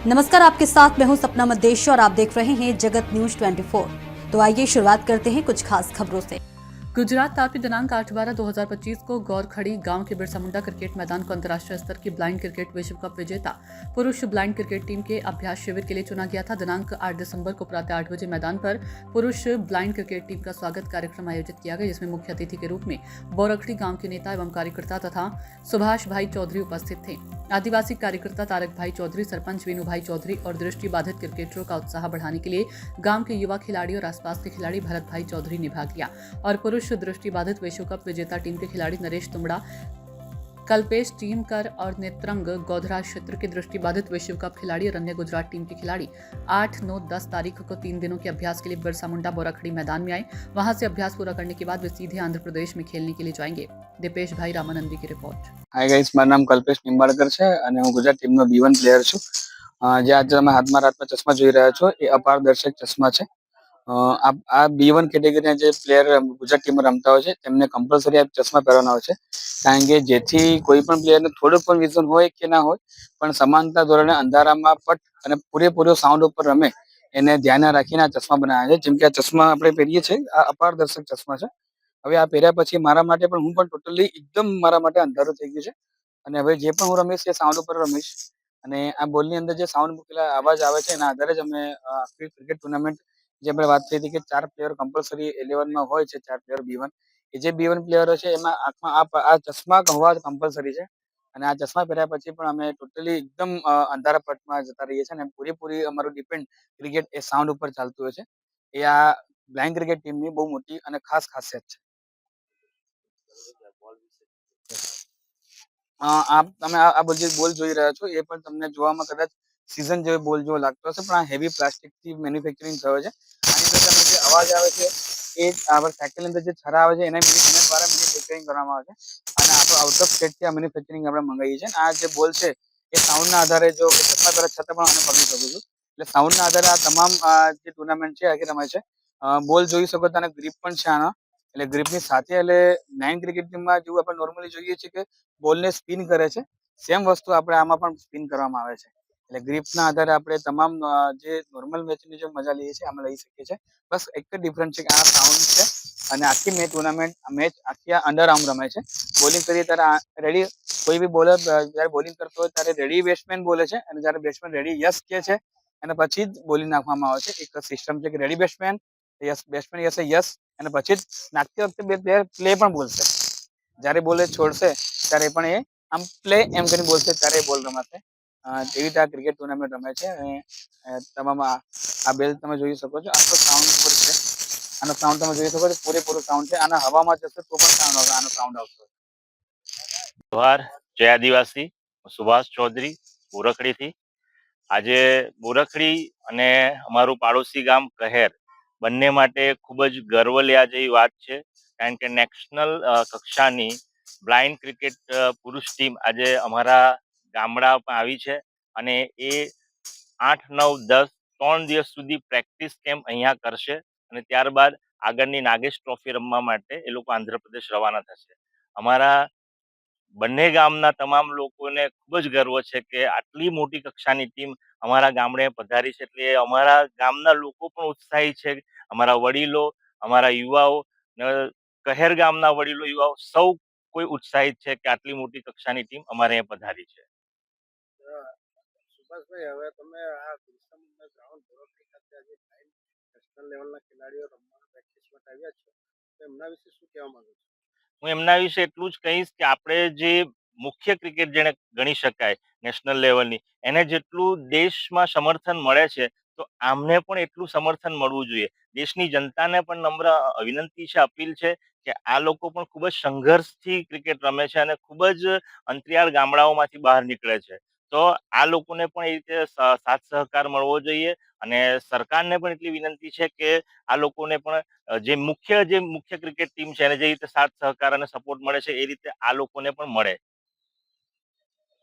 नमस्कार, आपके साथ मैं हूं सपना मदेशी और आप देख रहे हैं जगत न्यूज 24। तो आइए शुरुआत करते हैं कुछ खास खबरों से। गुजरात तापी दिनांक 8/12/2025 को गौरखड़ी गांव के बिरसा मुंडा क्रिकेट मैदान को अंतर्राष्ट्रीय स्तर की ब्लाइंड क्रिकेट विश्व कप विजेता पुरुष ब्लाइंड क्रिकेट टीम के अभ्यास शिविर के लिए चुना गया था। दिनांक 8 दिसंबर को प्रातः 8 बजे मैदान पर पुरुष ब्लाइंड क्रिकेट टीम का स्वागत कार्यक्रम आयोजित किया गया, जिसमें मुख्य अतिथि के रूप में गौरखड़ी गांव के नेता एवं कार्यकर्ता तथा सुभाष भाई चौधरी उपस्थित थे। आदिवासी कार्यकर्ता तारक भाई चौधरी, सरपंच वीनू भाई चौधरी और दृष्टि बाधित क्रिकेटरों का उत्साह बढ़ाने के लिए गांव के युवा खिलाड़ी और आसपास के खिलाड़ी भरत भाई चौधरी ने भाग लिया और पुरुष दृष्टि बाधित विश्व कप विजेता टीम के खिलाड़ी नरेश तुमड़ा, कल्पेश टीमकर और नेत्रंग गोधरा क्षेत्र के दृष्टि बाधित विश्व कप खिलाड़ी और अन्य गुजरात टीम के खिलाड़ी 8, 9, 10 तारीख को 3 दिनों के अभ्यास के लिए बिरसा मुंडा बोराखड़ी मैदान में आए। वहां से अभ्यास पूरा करने के बाद वे सीधे आंध्र प्रदेश में खेलने के लिए जाएंगे। दीपेश भाई रामानंदी की रिपोर्ट। हाय गाइस, મારું નામ કલ્પેશ નિંબાળકર છે અને હું ગુજરાત ટીમનો B1 પ્લેયર છું। જે આજે તમે હાથમાં ચશ્મા જોઈ રહ્યા છો એ અપારદર્શક ચશ્મા છે। આ B1 કેટેગરીના જે પ્લેયર ગુજરાત ટીમમાં રમતા હોય છે તેમને કમ્પલસરી આ ચશ્મા પહેરવાના હોય છે, કારણ કે જેથી કોઈ પણ પ્લેયરને થોડું પણ વિઝન હોય કે ના હોય પણ સમાનતા ધોરણે અંધારામાં પટ અને પૂરેપૂરો સાઉન્ડ ઉપર રમે એને ધ્યાને રાખીને આ ચશ્મા બનાવ્યા છે। જેમ કે આ ચશ્મા આપણે પહેરીએ છીએ, આ અપારદર્શક ચશ્મા છે। હવે આ પહેર્યા પછી મારા માટે પણ હું પણ ટોટલી એકદમ મારા માટે અંધારું થઈ ગયું છે અને હવે જે પણ હું રમીશ એ સાઉન્ડ ઉપર રમીશ અને આ બોલની અંદર જે સાઉન્ડ મૂકેલા અવાજ આવે છે એના આધારે જ અમે આખી ક્રિકેટ ટુર્નામેન્ટ જે આપણે વાત થઈ હતી કે 4 પ્લેયર કમ્પલસરી 11માં હોય છે, 4 પ્લેયર B1 એ જે B1 પ્લેયરો છે એમાં આંખમાં આ ચશ્મા હોવા કમ્પલસરી છે અને આ ચશ્મા પહેર્યા પછી પણ અમે ટોટલી એકદમ અંધારા પટમાં જતા રહીએ છીએ અને પૂરેપૂરી અમારું ડિપેન્ડ ક્રિકેટ એ સાઉન્ડ ઉપર ચાલતું હોય છે। એ આ બ્લાઇન્ડ ક્રિકેટ ટીમની બહુ મોટી અને ખાસ ખાસિયત છે। તમે આ બધી બોલ જોઈ રહ્યા છો એ પણ તમને જોવામાં કદાચ સીઝન જેવો બોલ જેવો લાગતો હશે, પણ આ હેવી પ્લાસ્ટિકથી મેન્યુફેક્ચરિંગ થયો છે। આની અંદર તમે જે અવાજ આવે છે એ આપણે સાયકલની અંદર જે છરા આવે છે એના દ્વારા મેન્યુફેક્ચરિંગ કરવામાં આવે છે અને આપણે આઉટ ઓફ સ્ટેટથી આ મેન્યુફેક્ચરિંગ આપણે મંગાવીએ છીએ। આ જે બોલ છે એ સાઉન્ડના આધારે જો ચશ્મા પહેલા છતાં પણ આને પકડી શકું છું, એટલે સાઉન્ડના આધારે આ તમામ જે ટુર્નામેન્ટ છે આખી રમાય છે। બોલ જોઈ શકો તો આને ગ્રીપ પણ છે આનો, એટલે ગ્રીપની સાથે એટલે 9 ક્રિકેટ ટીમમાં જેવું આપણે નોર્મલી જોઈએ છીએ કે બોલને સ્પિન કરે છે, સેમ વસ્તુ આપણે આમાં પણ સ્પિન કરવામાં આવે છે। એટલે ગ્રીપના આધારે આપણે તમામ જે નોર્મલ મેચની જે મજા લઈએ છીએ આમાં લઈ શકીએ છીએ। બસ એક જ ડિફરન્સ છે કે આ સાઉન્ડ છે અને આખી મેચ આખી અંડર આર્મ રમાય છે। બોલિંગ કરીએ ત્યારે રેડી કોઈ બી બોલર જ્યારે બોલિંગ કરતો હોય ત્યારે રેડી બેટ્સમેન બોલે છે અને જ્યારે બેટ્સમેન રેડી યસ કહે છે અને પછી જ બોલિંગ નાખવામાં આવે છે। એક સિસ્ટમ છે કે રેડી બેટ્સમેન બેટ્સમેન યસ અને પછી જ નાખતી વખતે બે પ્લેયર પ્લે પણ બોલશે, જ્યારે બોલે છોડશે ત્યારે પણ એ આમ પ્લે એમ કરીને બોલશે ત્યારે બોલ રમાશે। એવી રીતે આ ક્રિકેટ ટુર્નામેન્ટ રમે છે અને તમામ આ બેલ તમે જોઈ શકો છો। આ તો સાઉન્ડ ઉપર છે, આનો સાઉન્ડ તમે જોઈ શકો છો, પૂરેપૂરો સાઉન્ડ છે। આના હવામાં જશે તો પણ સાઉન્ડ આવશે, આનો સાઉન્ડ આવશે। જોહાર, જય આદિવાસી। સુભાષ ચૌધરી બોરખડીથી। આજે બોરખડી અને અમારું પાડોશી ગામ કહેર બંને માટે ખૂબ જ ગર્વ લેવા જેવી વાત છે, કારણ કે નેશનલ કક્ષાની બ્લાઇન્ડ ક્રિકેટ પુરુષ ટીમ આજે અમારા ગામડામાં આવી છે અને એ 8, 9, 10 3 દિવસ સુધી પ્રેક્ટિસ કેમ્પ અહીંયા કરશે અને ત્યારબાદ આગળની નાગેશ ટ્રોફી રમવા માટે એ લોકો આંધ્રપ્રદેશ રવાના થશે। અમારા બંને ગામના તમામ લોકોને ખૂબ જ ગર્વ છે કે આટલી મોટી કક્ષાની ટીમ અમારા ગામડે પધારી છે, એટલે અમારા ગામના લોકો પણ ઉત્સાહી છે। અમારા વડીલો, અમારા યુવાઓ, કહેર ગામના વડીલો, યુવાઓ સૌ કોઈ ઉત્સાહિત છે કે આટલી મોટી કક્ષાની ટીમ અમારે અહીંયા પધારી છે। સુભાષભાઈ, હવે તમે આ બિરસા મુંડા ગ્રાઉન્ડ બોરખડી ખાતે આજે નેશનલ લેવલના ખેલાડીઓ રમવા પ્રેક્ટિસ માટે આવ્યા છે, તો એમના વિશે શું કહેવા માંગો છો? હું એમના વિશે એટલું જ કહીશ કે આપણે જે મુખ્ય ક્રિકેટ જેને ગણી શકાય નેશનલ લેવલની, એને જેટલું દેશમાં સમર્થન મળે છે તો આમને પણ એટલું સમર્થન મળવું જોઈએ। દેશની જનતાને પણ નમ્ર વિનંતી છે, અપીલ છે કે આ લોકો પણ ખૂબ જ સંઘર્ષથી ક્રિકેટ રમે છે અને ખૂબ જ અંતરિયાળ ગામડાઓમાંથી બહાર નીકળે છે, તો આ લોકોને પણ એ રીતે સાથ સહકાર મળવો જોઈએ અને સરકારને પણ એટલી વિનંતી છે કે આ લોકોને પણ જે મુખ્ય ક્રિકેટ ટીમ છે એને જે રીતે સાથ સહકાર અને સપોર્ટ મળે છે એ રીતે આ લોકોને પણ મળે।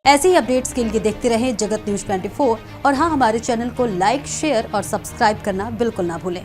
ऐसे ही अपडेट्स के लिए देखते रहें जगत न्यूज 24 और हाँ, हमारे चैनल को लाइक, शेयर और सब्सक्राइब करना बिल्कुल ना भूलें।